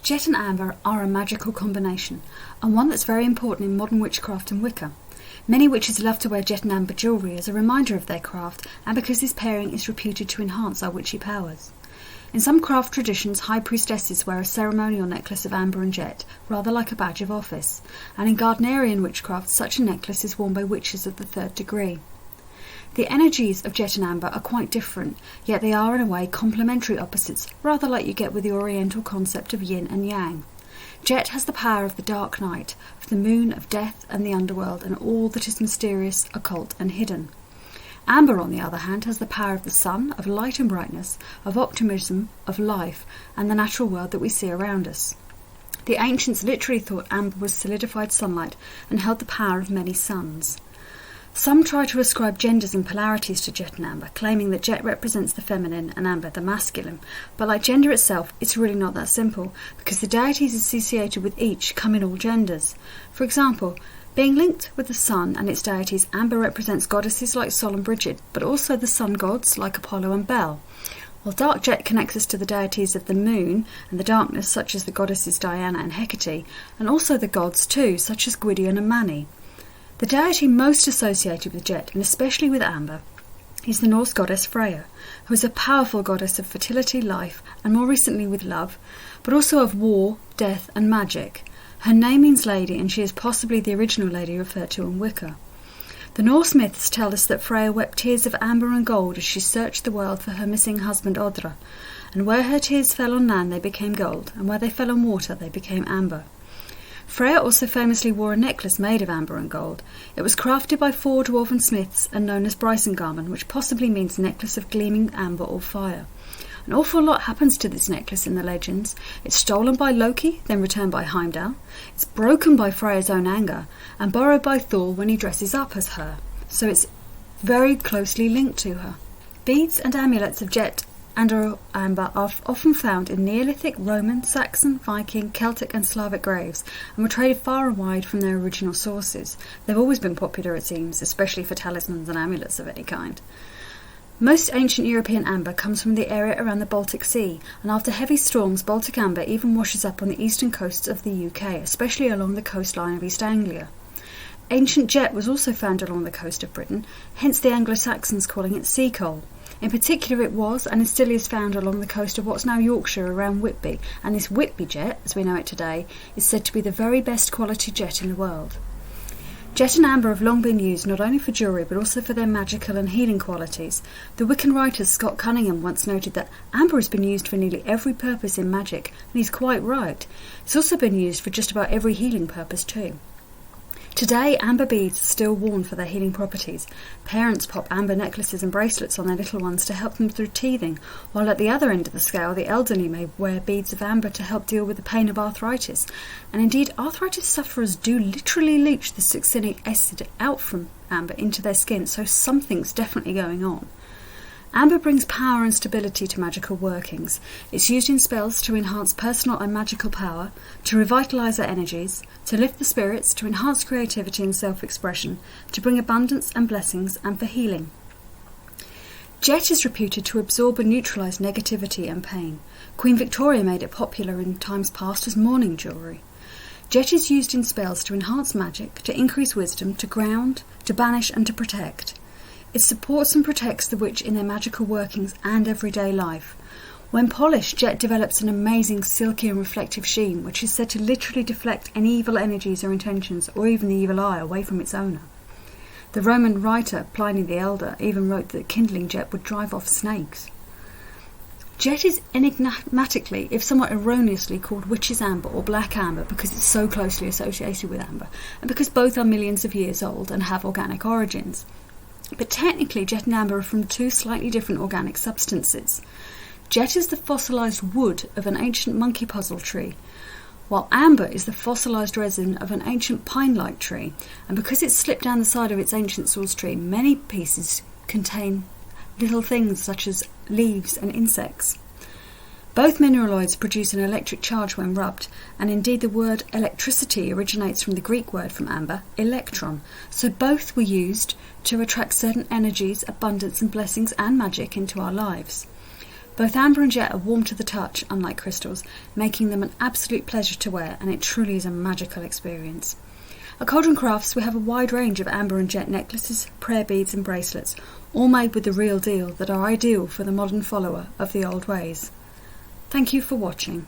Jet and amber are a magical combination, and one that's very important in modern witchcraft and Wicca. Many witches love to wear jet and amber jewellery as a reminder of their craft, and because this pairing is reputed to enhance our witchy powers. In some craft traditions, high priestesses wear a ceremonial necklace of amber and jet, rather like a badge of office, and in Gardnerian witchcraft such a necklace is worn by witches of the 3rd degree. The energies of jet and amber are quite different, yet they are in a way complementary opposites, rather like you get with the Oriental concept of yin and yang. Jet has the power of the dark night, of the moon, of death and the underworld, and all that is mysterious, occult and hidden. Amber, on the other hand, has the power of the sun, of light and brightness, of optimism, of life, and the natural world that we see around us. The ancients literally thought amber was solidified sunlight and held the power of many suns. Some try to ascribe genders and polarities to jet and amber, claiming that jet represents the feminine and amber the masculine. But like gender itself, it's really not that simple, because the deities associated with each come in all genders. For example, being linked with the sun and its deities, amber represents goddesses like Sol and Bridget, but also the sun gods like Apollo and Bel. While dark jet connects us to the deities of the moon and the darkness, such as the goddesses Diana and Hecate, and also the gods too, such as Gwydion and Mani. The deity most associated with jet, and especially with amber, is the Norse goddess Freya, who is a powerful goddess of fertility, life, and more recently with love, but also of war, death, and magic. Her name means lady, and she is possibly the original lady referred to in Wicca. The Norse myths tell us that Freya wept tears of amber and gold as she searched the world for her missing husband Odra, and where her tears fell on land they became gold, and where they fell on water they became amber. Freya also famously wore a necklace made of amber and gold. It was crafted by 4 dwarven smiths and known as Brysengarmen, which possibly means necklace of gleaming amber or fire. An awful lot happens to this necklace in the legends. It's stolen by Loki, then returned by Heimdall. It's broken by Freya's own anger, and borrowed by Thor when he dresses up as her. So it's very closely linked to her. Beads and amulets of jet and amber are often found in Neolithic, Roman, Saxon, Viking, Celtic and Slavic graves, and were traded far and wide from their original sources. They've always been popular, it seems, especially for talismans and amulets of any kind. Most ancient European amber comes from the area around the Baltic Sea, and after heavy storms, Baltic amber even washes up on the eastern coasts of the UK, especially along the coastline of East Anglia. Ancient jet was also found along the coast of Britain, hence the Anglo-Saxons calling it sea coal. In particular, it was and still is found along the coast of what's now Yorkshire around Whitby, and this Whitby jet, as we know it today, is said to be the very best quality jet in the world. Jet and amber have long been used not only for jewellery but also for their magical and healing qualities. The Wiccan writer Scott Cunningham once noted that amber has been used for nearly every purpose in magic, and he's quite right. It's also been used for just about every healing purpose too. Today, amber beads are still worn for their healing properties. Parents pop amber necklaces and bracelets on their little ones to help them through teething, while at the other end of the scale, the elderly may wear beads of amber to help deal with the pain of arthritis. And indeed, arthritis sufferers do literally leach the succinic acid out from amber into their skin, so something's definitely going on. Amber brings power and stability to magical workings. It's used in spells to enhance personal and magical power, to revitalise our energies, to lift the spirits, to enhance creativity and self-expression, to bring abundance and blessings, and for healing. Jet is reputed to absorb and neutralise negativity and pain. Queen Victoria made it popular in times past as mourning jewellery. Jet is used in spells to enhance magic, to increase wisdom, to ground, to banish and to protect. It supports and protects the witch in their magical workings and everyday life. When polished, jet develops an amazing silky and reflective sheen, which is said to literally deflect any evil energies or intentions, or even the evil eye, away from its owner. The Roman writer Pliny the Elder even wrote that kindling jet would drive off snakes. Jet is enigmatically, if somewhat erroneously, called witch's amber or black amber because it's so closely associated with amber, and because both are millions of years old and have organic origins. But technically, jet and amber are from 2 slightly different organic substances. Jet is the fossilised wood of an ancient monkey puzzle tree, while amber is the fossilised resin of an ancient pine-like tree, and because it's slipped down the side of its ancient source tree, many pieces contain little things such as leaves and insects. Both mineraloids produce an electric charge when rubbed, and indeed the word electricity originates from the Greek word from amber, electron, so both were used to attract certain energies, abundance and blessings and magic into our lives. Both amber and jet are warm to the touch, unlike crystals, making them an absolute pleasure to wear, and it truly is a magical experience. At Cauldron Crafts we have a wide range of amber and jet necklaces, prayer beads and bracelets, all made with the real deal that are ideal for the modern follower of the old ways. Thank you for watching.